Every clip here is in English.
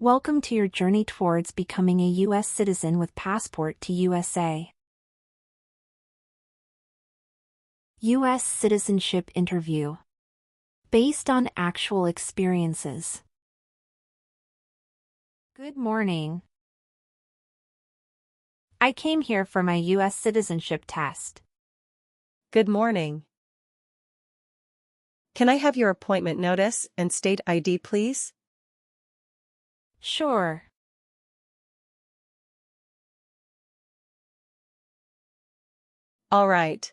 Welcome to your journey towards becoming a U.S. citizen with passport to USA. U.S. Citizenship Interview. Based on actual experiences. Good morning. I came here for my U.S. citizenship test. Good morning. Can I have your appointment notice and state ID, please? Sure. All right.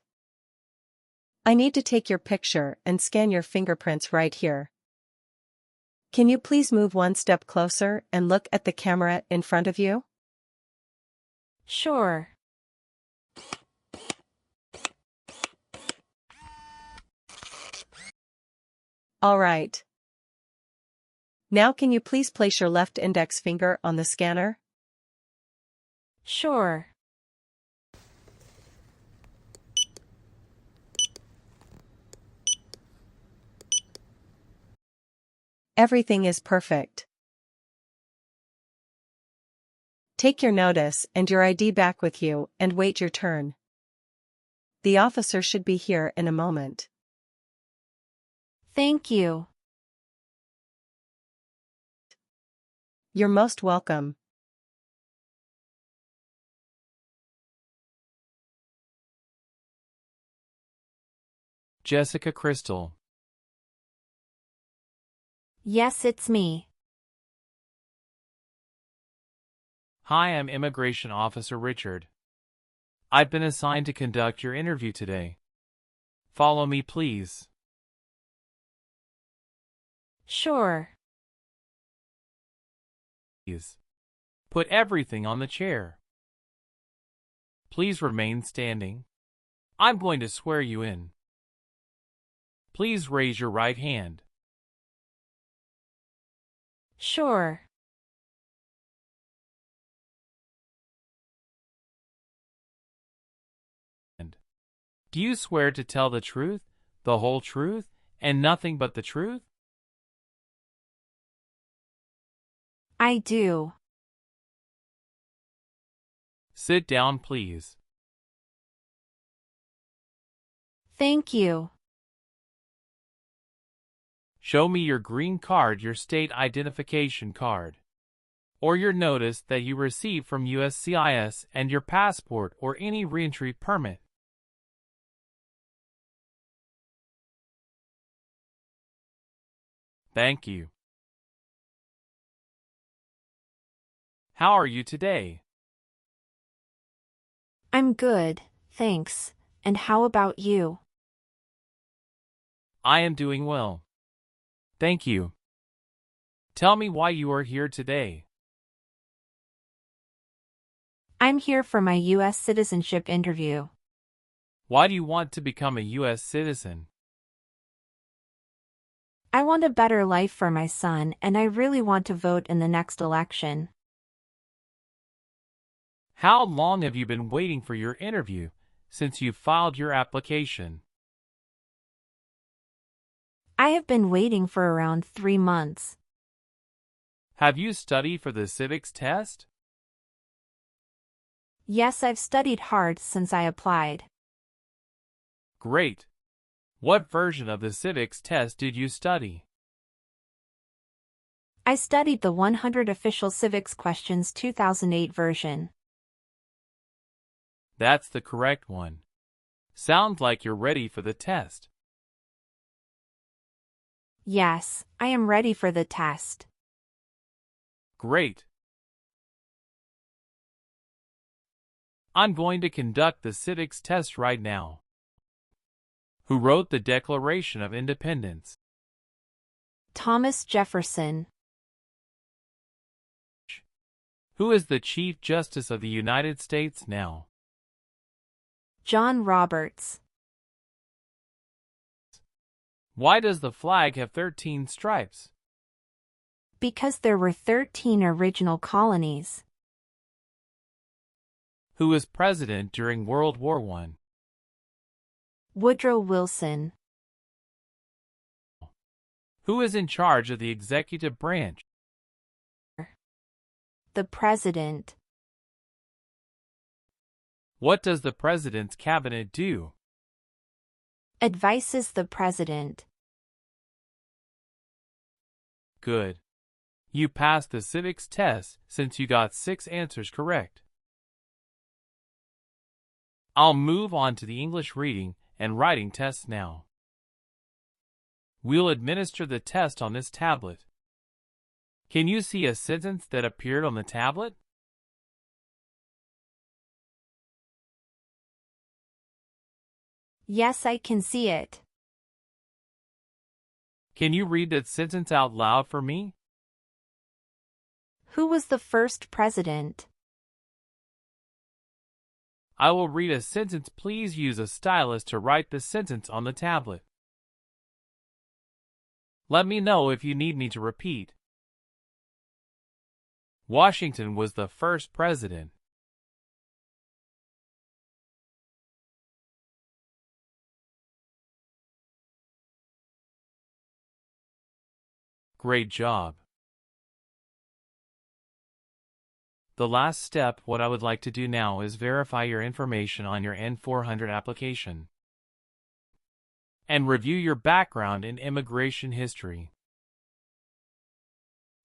I need to take your picture and scan your fingerprints right here. Can you please move one step closer and look at the camera in front of you? Sure. All right. Now can you please place your left index finger on the scanner? Sure. Everything is perfect. Take your notice and your ID back with you and wait your turn. The officer should be here in a moment. Thank you. You're most welcome. Jessica Crystal. Yes, it's me. Hi, I'm Immigration Officer Richard. I've been assigned to conduct your interview today. Follow me, please. Sure. Please. Put everything on the chair. Please remain standing. I'm going to swear you in. Please raise your right hand. Sure. Do you swear to tell the truth, the whole truth, and nothing but the truth? I do. Sit down, please. Thank you. Show me your green card, your state identification card, or your notice that you received from USCIS and your passport or any reentry permit. Thank you. How are you today? I'm good, thanks. And how about you? I am doing well. Thank you. Tell me why you are here today. I'm here for my U.S. citizenship interview. Why do you want to become a U.S. citizen? I want a better life for my son, and I really want to vote in the next election. How long have you been waiting for your interview since you filed your application? I have been waiting for around 3 months. Have you studied for the civics test? Yes, I've studied hard since I applied. Great. What version of the civics test did you study? I studied the 100 Official Civics Questions 2008 version. That's the correct one. Sounds like you're ready for the test. Yes, I am ready for the test. Great. I'm going to conduct the civics test right now. Who wrote the Declaration of Independence? Thomas Jefferson. Who is the Chief Justice of the United States now? John Roberts. Why does the flag have 13 stripes? Because there were 13 original colonies. Who was president during World War I? Woodrow Wilson. Who is in charge of the executive branch? The President. What does the President's cabinet do? Advises the President. Good. You passed the civics test since you got 6 answers correct. I'll move on to the English reading and writing tests now. We'll administer the test on this tablet. Can you see a sentence that appeared on the tablet? Yes, I can see it. Can you read that sentence out loud for me? Who was the first president? I will read a sentence. Please use a stylus to write the sentence on the tablet. Let me know if you need me to repeat. Washington was the first president. Great job. The last step, what I would like to do now is verify your information on your N-400 application and review your background and immigration history.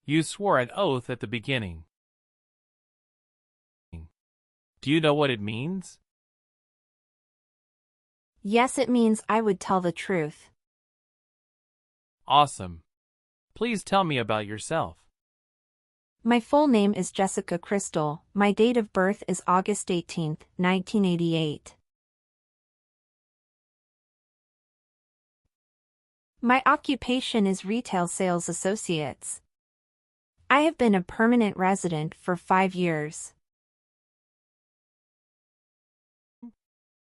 You swore an oath at the beginning. Do you know what it means? Yes, it means I would tell the truth. Awesome. Please tell me about yourself. My full name is Jessica Crystal. My date of birth is August 18, 1988. My occupation is retail sales associates. I have been a permanent resident for 5 years.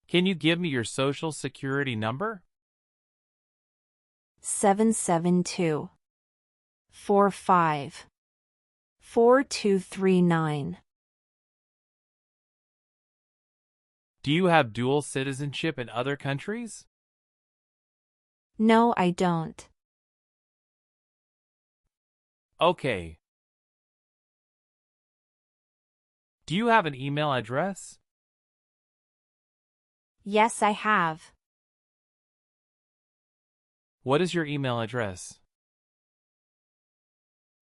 Can you give me your social security number? 772 45 4239. Do you have dual citizenship in other countries? No, I don't. Okay. Do you have an email address? Yes, I have. What is your email address?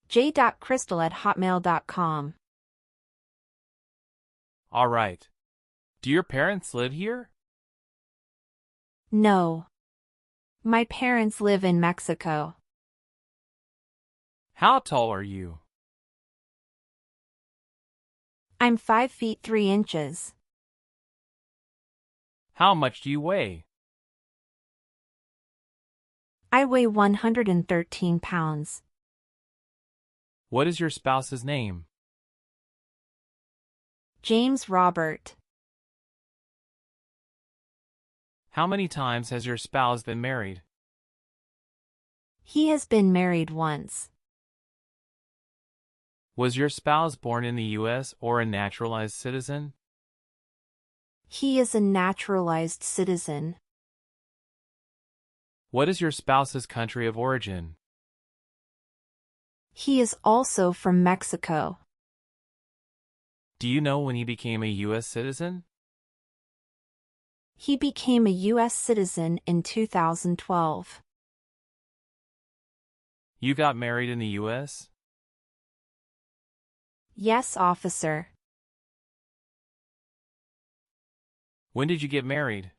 j.crystal@hotmail.com. All right. Do your parents live here? No. My parents live in Mexico. How tall are you? I'm 5 feet 3 inches. How much do you weigh? I weigh 113 pounds. What is your spouse's name? James Robert. How many times has your spouse been married? He has been married once. Was your spouse born in the U.S. or a naturalized citizen? He is a naturalized citizen. What is your spouse's country of origin? He is also from Mexico. Do you know when he became a U.S. citizen? He became a U.S. citizen in 2012. You got married in the U.S.? Yes, officer. When did you get married?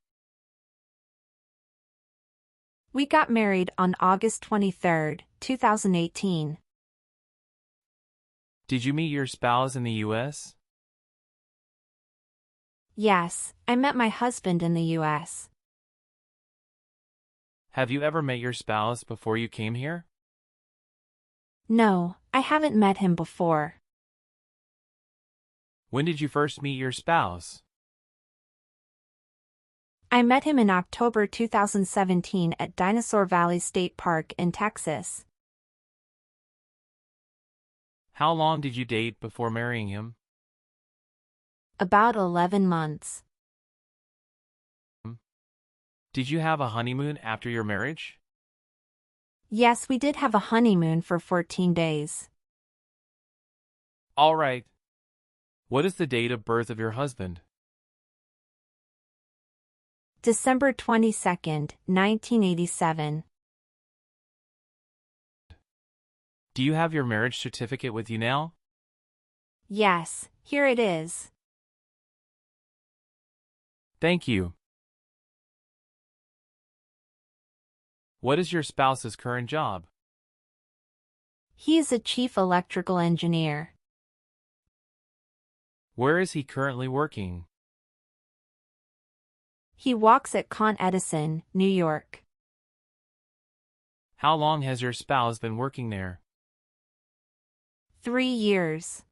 We got married on August 23, 2018. Did you meet your spouse in the U.S.? Yes, I met my husband in the U.S. Have you ever met your spouse before you came here? No, I haven't met him before. When did you first meet your spouse? I met him in October 2017 at Dinosaur Valley State Park in Texas. How long did you date before marrying him? About 11 months. Did you have a honeymoon after your marriage? Yes, we did have a honeymoon for 14 days. All right. What is the date of birth of your husband? December 22nd, 1987. Do you have your marriage certificate with you now? Yes, here it is. Thank you. What is your spouse's current job? He is a chief electrical engineer. Where is he currently working? He walks at Con Edison, New York. How long has your spouse been working there? 3 years.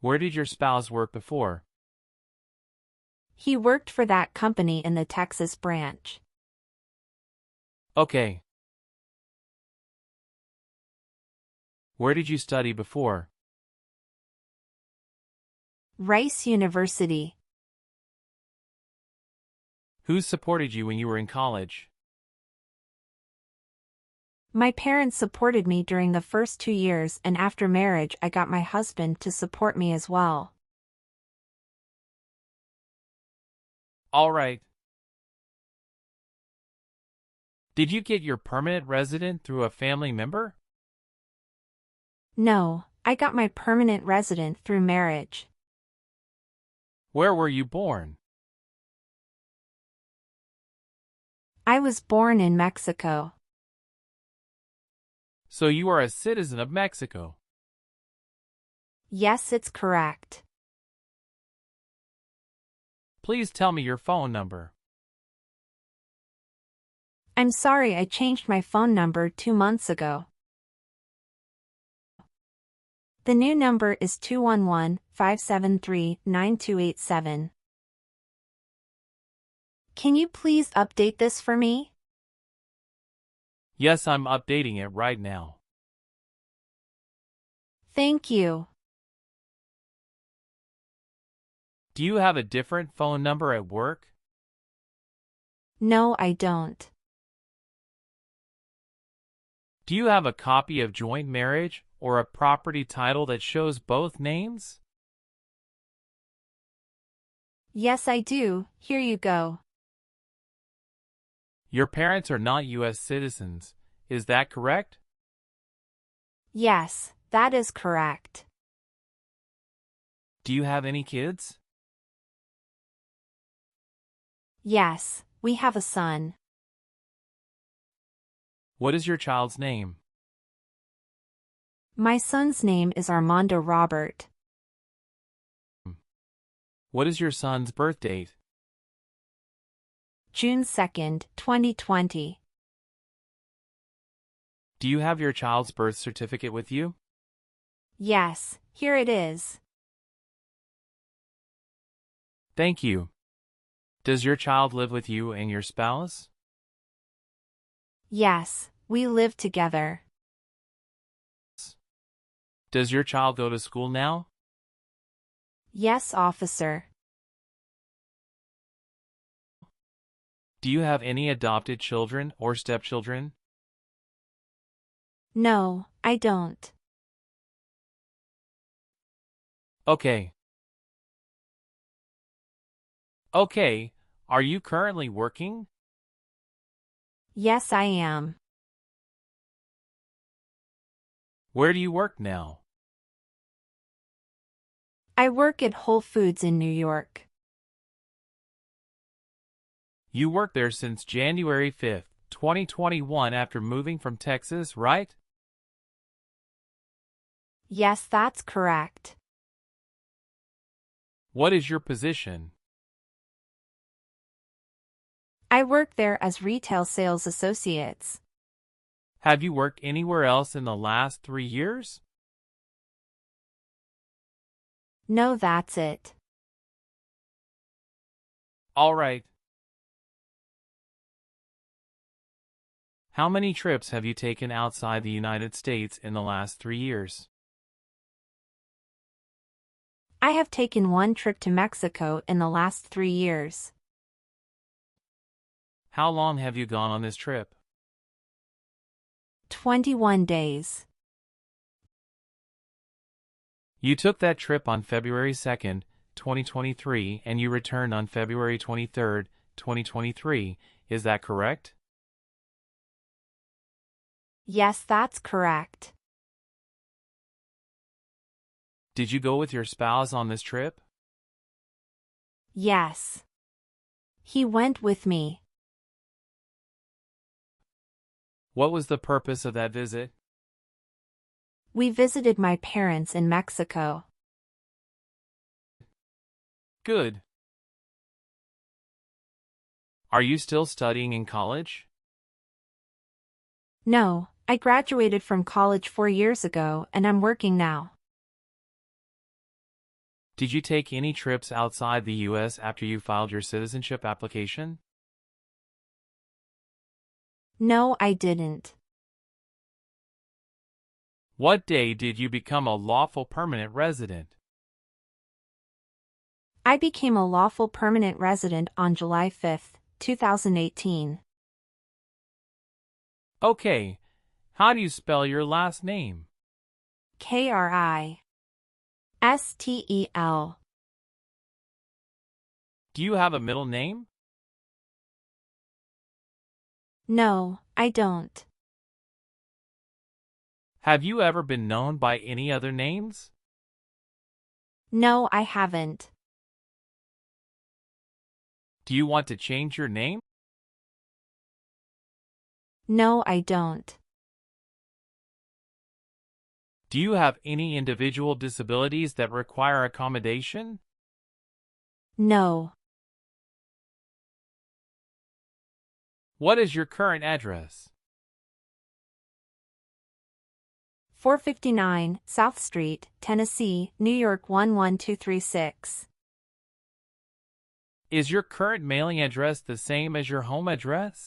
Where did your spouse work before? He worked for that company in the Texas branch. Okay. Where did you study before? Rice University. Who supported you when you were in college? My parents supported me during the first 2 years, and after marriage I got my husband to support me as well. All right. Did you get your permanent resident through a family member? No, I got my permanent resident through marriage. Where were you born? I was born in Mexico. So you are a citizen of Mexico. Yes, it's correct. Please tell me your phone number. I'm sorry, I changed my phone number 2 months ago. The new number is 211-573-9287. Can you please update this for me? Yes, I'm updating it right now. Thank you. Do you have a different phone number at work? No, I don't. Do you have a copy of joint marriage or a property title that shows both names? Yes, I do. Here you go. Your parents are not U.S. citizens, is that correct? Yes, that is correct. Do you have any kids? Yes, we have a son. What is your child's name? My son's name is Armando Robert. What is your son's birth date? June 2nd, 2020. Do you have your child's birth certificate with you? Yes, here it is. Thank you. Does your child live with you and your spouse? Yes, we live together. Does your child go to school now? Yes, officer. Do you have any adopted children or stepchildren? No, I don't. Okay. Okay, are you currently working? Yes, I am. Where do you work now? I work at Whole Foods in New York. You worked there since January 5th, 2021 after moving from Texas, right? Yes, that's correct. What is your position? I work there as retail sales associates. Have you worked anywhere else in the last 3 years? No, that's it. All right. How many trips have you taken outside the United States in the last 3 years? I have taken 1 trip to Mexico in the last 3 years. How long have you gone on this trip? 21 days. You took that trip on February 2nd, 2023, and you returned on February 23rd, 2023. Is that correct? Yes, that's correct. Did you go with your spouse on this trip? Yes. He went with me. What was the purpose of that visit? We visited my parents in Mexico. Good. Are you still studying in college? No, I graduated from college 4 years ago and I'm working now. Did you take any trips outside the U.S. after you filed your citizenship application? No, I didn't. What day did you become a lawful permanent resident? I became a lawful permanent resident on July 5, 2018. Okay. How do you spell your last name? Kristel. Do you have a middle name? No, I don't. Have you ever been known by any other names? No, I haven't. Do you want to change your name? No, I don't. Do you have any individual disabilities that require accommodation? No. What is your current address? 459 South Street, Tennessee, New York 11236. Is your current mailing address the same as your home address?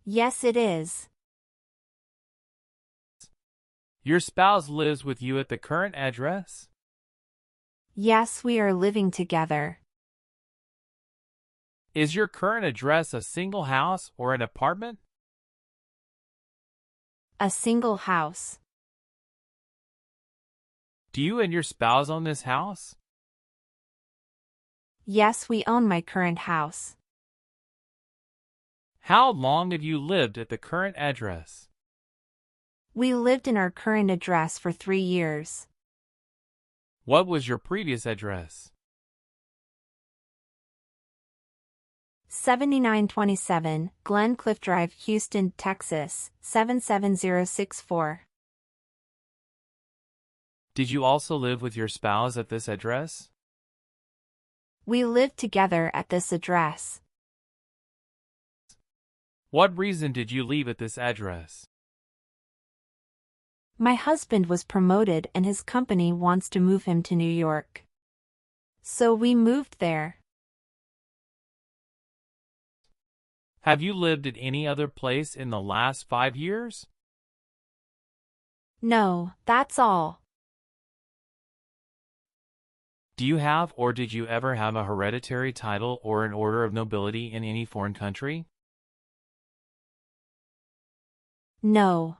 Yes, it is. Your spouse lives with you at the current address? Yes, we are living together. Is your current address a single house or an apartment? A single house. Do you and your spouse own this house? Yes, we own my current house. How long have you lived at the current address? We lived in our current address for 3 years. What was your previous address? 7927 Glen Cliff Drive, Houston, Texas, 77064. Did you also live with your spouse at this address? We lived together at this address. What reason did you leave at this address? My husband was promoted and his company wants to move him to New York. So we moved there. Have you lived at any other place in the last 5 years? No, that's all. Do you have or did you ever have a hereditary title or an order of nobility in any foreign country? No.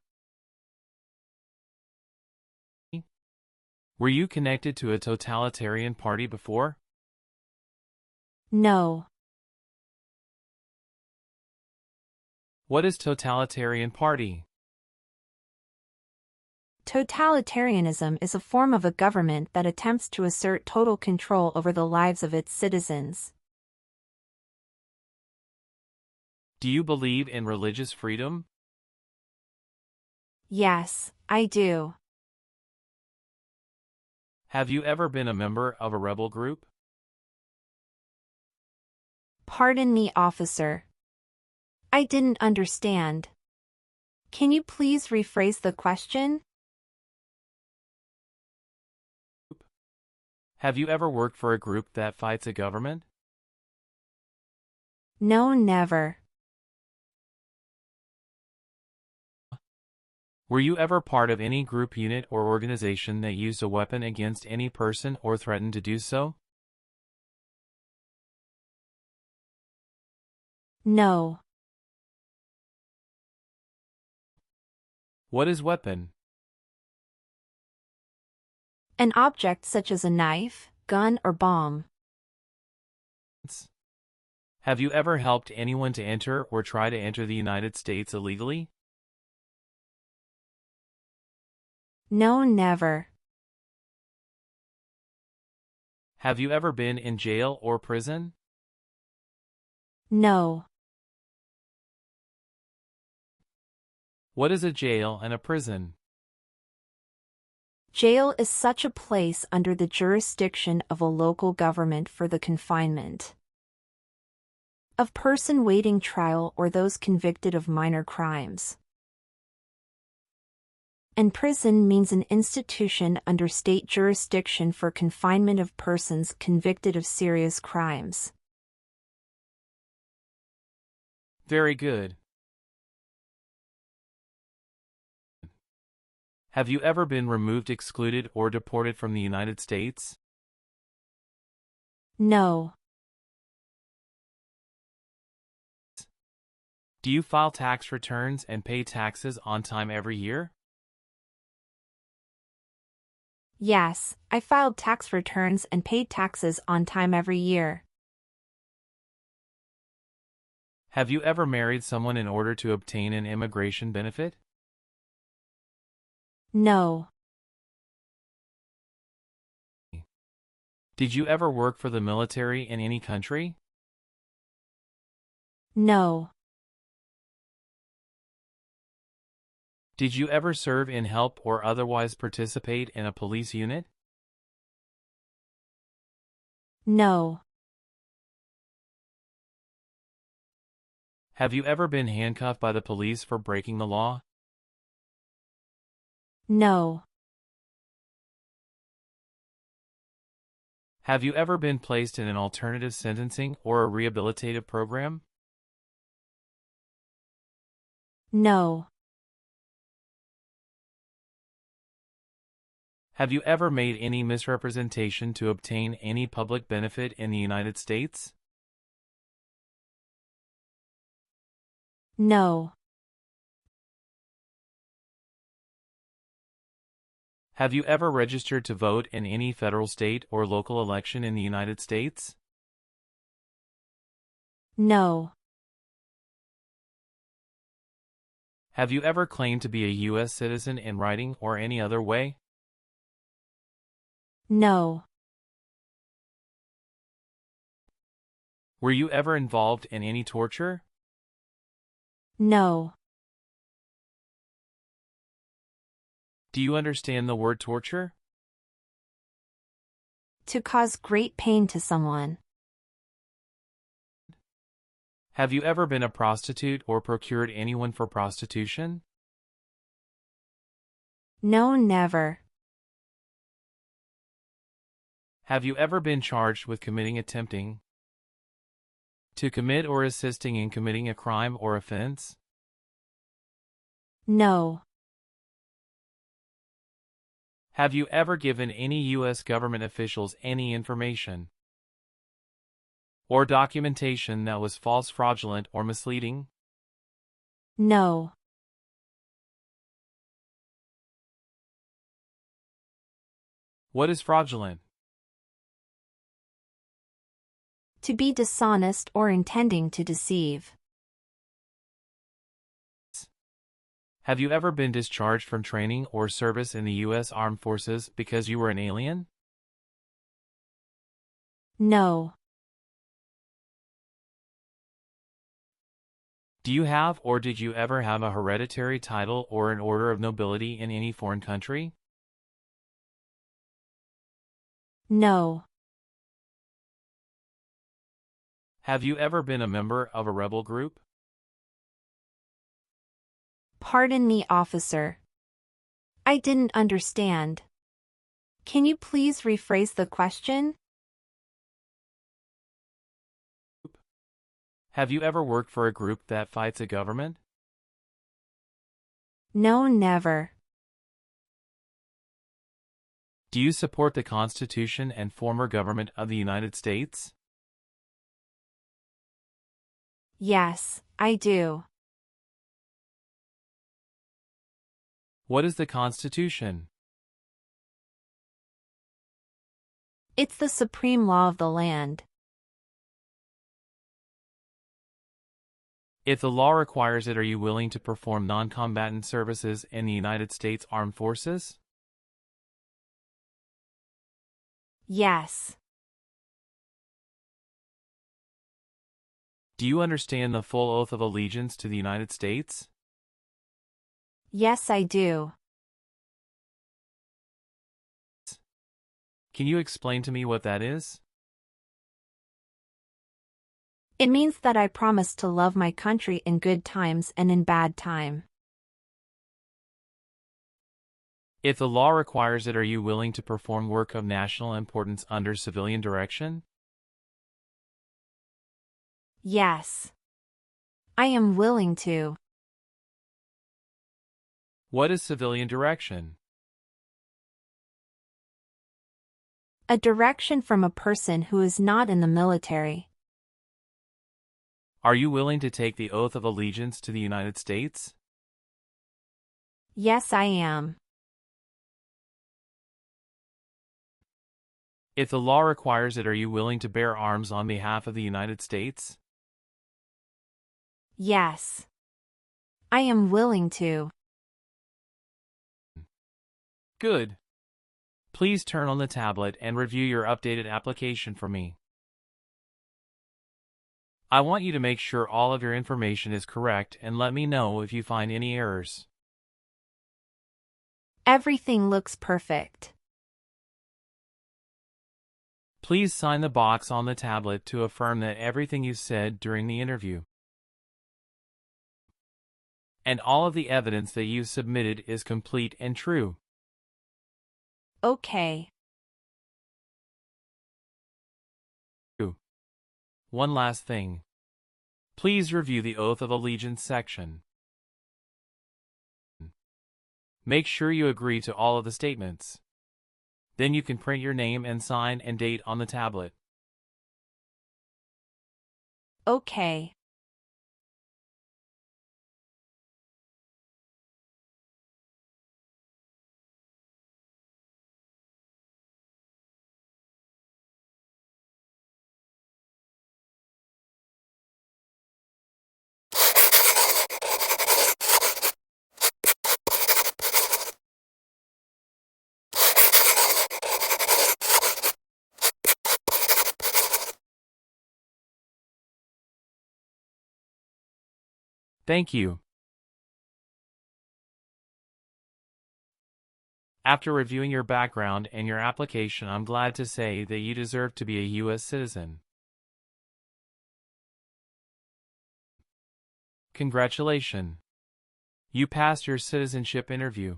Were you connected to a totalitarian party before? No. What is totalitarian party? Totalitarianism is a form of a government that attempts to assert total control over the lives of its citizens. Do you believe in religious freedom? Yes, I do. Have you ever been a member of a rebel group? Pardon me, officer. I didn't understand. Can you please rephrase the question? Have you ever worked for a group that fights a government? No, never. Were you ever part of any group, unit, or organization that used a weapon against any person or threatened to do so? No. What is weapon? An object such as a knife, gun, or bomb. Have you ever helped anyone to enter or try to enter the United States illegally? No, never. Have you ever been in jail or prison? No. What is a jail and a prison? Jail is such a place under the jurisdiction of a local government for the confinement of person waiting trial or those convicted of minor crimes. And prison means an institution under state jurisdiction for confinement of persons convicted of serious crimes. Very good. Have you ever been removed, excluded, or deported from the United States? No. Do you file tax returns and pay taxes on time every year? Yes, I filed tax returns and paid taxes on time every year. Have you ever married someone in order to obtain an immigration benefit? No. Did you ever work for the military in any country? No. Did you ever serve in, help, or otherwise participate in a police unit? No. Have you ever been handcuffed by the police for breaking the law? No. Have you ever been placed in an alternative sentencing or a rehabilitative program? No. Have you ever made any misrepresentation to obtain any public benefit in the United States? No. Have you ever registered to vote in any federal, state, or local election in the United States? No. Have you ever claimed to be a U.S. citizen in writing or any other way? No. Were you ever involved in any torture? No. Do you understand the word torture? To cause great pain to someone. Have you ever been a prostitute or procured anyone for prostitution? No, never. Have you ever been charged with attempting to commit or assisting in committing a crime or offense? No. Have you ever given any U.S. government officials any information or documentation that was false, fraudulent, or misleading? No. What is fraudulent? To be dishonest or intending to deceive. Have you ever been discharged from training or service in the U.S. Armed Forces because you were an alien? No. Do you have or did you ever have a hereditary title or an order of nobility in any foreign country? No. Have you ever been a member of a rebel group? Pardon me, officer. I didn't understand. Can you please rephrase the question? Have you ever worked for a group that fights a government? No, never. Do you support the Constitution and former government of the United States? Yes, I do. What is the Constitution? It's the supreme law of the land. If the law requires it, are you willing to perform non-combatant services in the United States Armed Forces? Yes. Do you understand the full oath of allegiance to the United States? Yes, I do. Can you explain to me what that is? It means that I promise to love my country in good times and in bad time. If the law requires it, are you willing to perform work of national importance under civilian direction? Yes. I am willing to. What is civilian direction? A direction from a person who is not in the military. Are you willing to take the oath of allegiance to the United States? Yes, I am. If the law requires it, are you willing to bear arms on behalf of the United States? Yes. I am willing to. Good. Please turn on the tablet and review your updated application for me. I want you to make sure all of your information is correct and let me know if you find any errors. Everything looks perfect. Please sign the box on the tablet to affirm that everything you said during the interview and all of the evidence that you submitted is complete and true. Okay. One last thing. Please review the Oath of Allegiance section. Make sure you agree to all of the statements. Then you can print your name and sign and date on the tablet. Okay. Thank you. After reviewing your background and your application, I'm glad to say that you deserve to be a U.S. citizen. Congratulations. You passed your citizenship interview.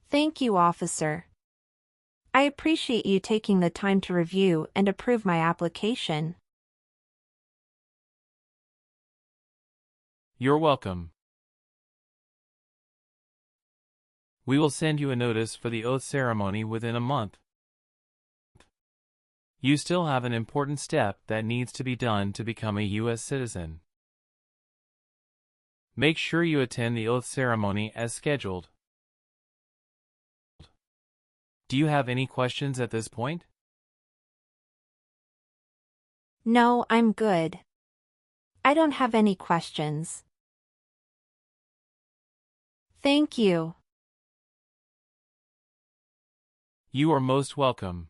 Thank you, officer. I appreciate you taking the time to review and approve my application. You're welcome. We will send you a notice for the oath ceremony within a month. You still have an important step that needs to be done to become a U.S. citizen. Make sure you attend the oath ceremony as scheduled. Do you have any questions at this point? No, I'm good. I don't have any questions. Thank you. You are most welcome.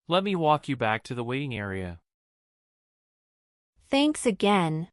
Let me walk you back to the waiting area. Thanks again.